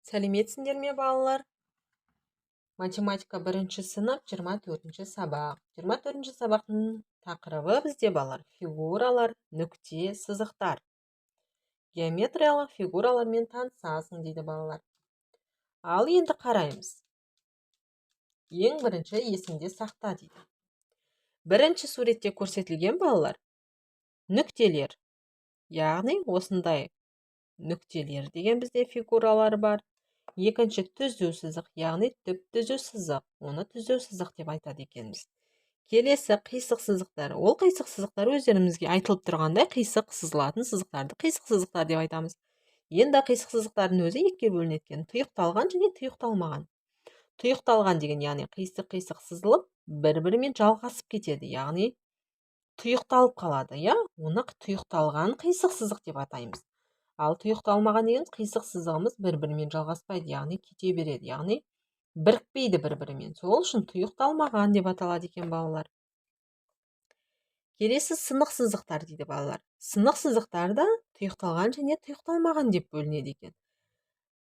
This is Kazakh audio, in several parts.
Сәлеметсіңдер ме, балалар? Математика 1 сынып 24 сабақ. 24 сабақтың тақырыбы бізде, балалар, фигуралар, нүкте, сызықтар. Геометриялық фигуралармен танысасың дейді, балалар. Ал енді қараймыз. Ең бірінші есіңде сақта дейді. Бірінші суретте көрсетілген, балалар, нүктелер. Яғни осындай нүктелер деген бізде фигуралар бар. Екінші түзу сызық, яғни түп түзу сызық. Оны түзу сызық деп айтады екенбіз. Келесі қисық сызықтар. Ол қисық сызықтар өздерімізге айтылып тұрғандай қисық сызылатын сызықтарды қисық сызықтар деп айтамыз. Енді қисық сызықтардың өзі екіге бөлінеді екен: тұйықталған және тұйықталмаған. Тұйықталған деген, яғни қисық сызылып, бір-бірімен жалғасып кетеді, яғни тұйықталып қалады, оны тұйықталған қисық сызық деп атаймыз. Ал тұйықталмаған деген қисық сызығымыз бір-бірімен жалғаспайды, яғни кете береді, яғни бірікпейді бір-бірімен. Сол үшін тұйықталмаған деп аталады екен, балалар. Келесі сынық сызықтар дейді, балалар. Сынық сызықтар да тұйықталған және тұйықталмаған деп бөлінеді екен.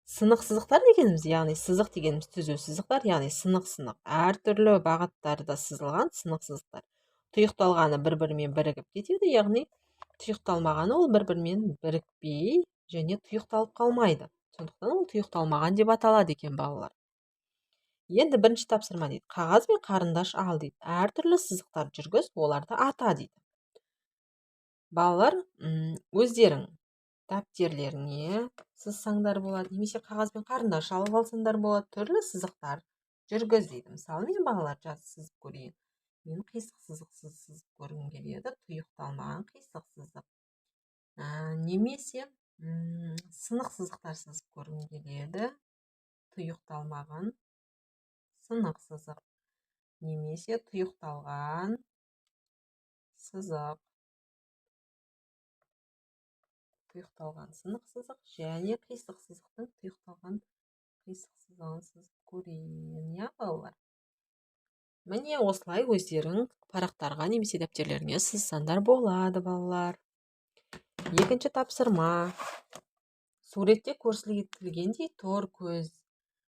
Сынық сызықтар дегеніміз, яғни сызық дегеніміз түзу сызықтар, яғни сынық әртүрлі бағыттарда сызылған сынық сызықтар. Тұйықталғаны бір-бірімен бірігіп кетеді, яғни тұйықталмағаны ол бір-бірімен бірікпей және тұйықталып қалмайды. Сондықтан ол тұйықталмаған деп аталады екен, балалар. Енді бірінші тапсырма дейді. Қағаз бен қарындаш ал дейді. Әртүрлі сызықтар жүргіз, оларды ата дейді. Балалар, өздерің дәптерлеріне сызсаңдар болады, немесе қағаз бен қарындаш алып алсаңдар болады, түрлі сызықтар жүргіз дейді. Мысалы, мен балалар сызып көрейін. Мен қисық сызық сызып көргім келеді, тұйықталмаған қисық сызық. Немесе сынық сызықтар сызып көргім келеді, тұйықталмаған сынық сызық. Немесе тұйықталған сызық. Тұйықталған сынық сызық және қисық сызықтың тұйықталған қисық сызығын сызып көрейін, балалар. Міне осылай өздерің парақтарға немесе дәптерлеріне сызсаңдар болады, балалар. Екінші тапсырма. Суретте көрсетілгендей тор көз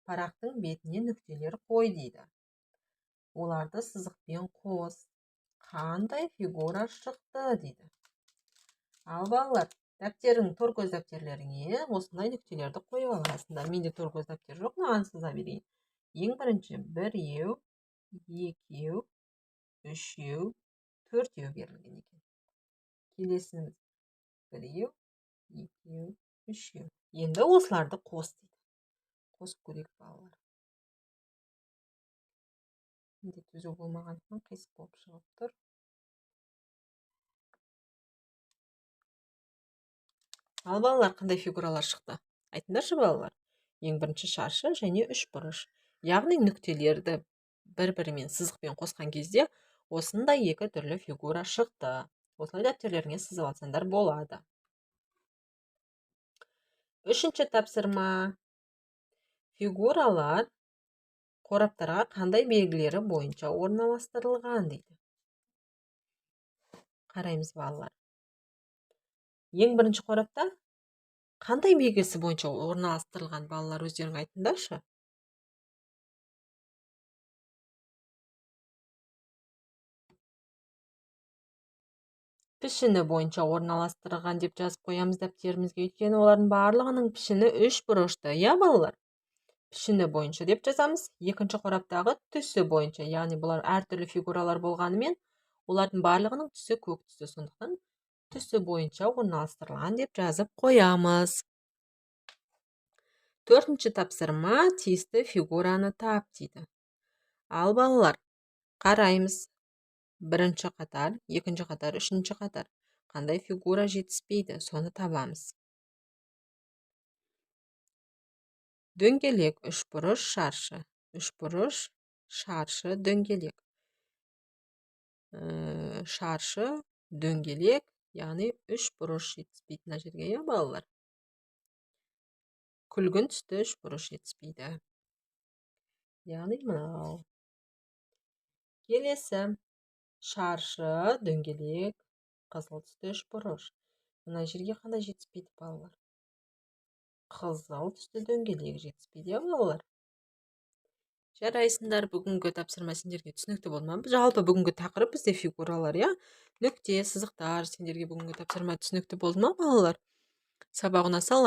парақтың бетіне нүктелер қой дейді. Оларды сызықпен қос. Қандай фигура шықты дейді. Ал балалар, тор көз дәптерлеріңе осындай нүктелерді қойып аласыңдар. Менде тор көз дәптер жоқ, маған сыза берейін. Ең бірінші 1, 2, 3, 4 берілген екен. Келесіміз 1, 2, 3. Енді осыларды қос дейді. Қосып көрейік, балалар. Енді түзу болмағандықтан қисық болып шығып тұр. Ал балалар, қандай фигуралар шықты? Айтыңдаршы, балалар. Ең бірінші шаршы және үшбұрыш. Яғни нүктелерді бір-бірімен сызықпен қосқан кезде осындай екі түрлі фигура шықты. Осылай дәптерлеріңе сызып алсаңдар болады. Үшінші тапсырма. Фигуралар қораптарға қандай белгілері бойынша орналастырылған дейді. Қараймыз, балалар. Ең бірінші қорапта қандай белгісі бойынша орналастырылған, балалар, өздерің айтыңдаршы. Пішіні бойынша орналастырылған деп жазып қоямыз дәптерімізге, өйткені олардың барлығының пішіні үш бұрышты, балалар. Пішіні бойынша деп жазамыз. Екінші қораптағы түсі бойынша, яғни бұлар әртүрлі фигуралар болғанымен, олардың барлығының түсі көк түсі, сондықтан түсі бойынша орналастырылған деп жазып қоямыз. Төртінші тапсырма, тиісті фигураны тап дейді. Ал балалар, қараймыз. Бірінші қатар, екінші қатар, үшінші қатар. Қандай фигура жетіспейді, соны табамыз. Дөңгелек, үшбұрыш, шаршы. Үшбұрыш, шаршы, дөңгелек. Шаршы, дөңгелек, яғни үшбұрыш жетіспейді мына жерге, балалар. Күлгін түсті үшбұрыш жетіспейді. Яғни мынау. Келесі. Шаршы, дөңгелек, қызыл түсті үшбұрыш. Мына жерге қандай жетіспейді, балалар? қызыл түсті дөңгелек жетіспейді балалар. Жарайсыңдар, бүгінгі тапсырма сендерге түсінікті болды ма? Жалпы бүгінгі тақырып бізде фигуралар, нүкте, сызықтар. Сендерге бүгінгі тапсырма түсінікті болды ма балалар? Сабақ ұнаса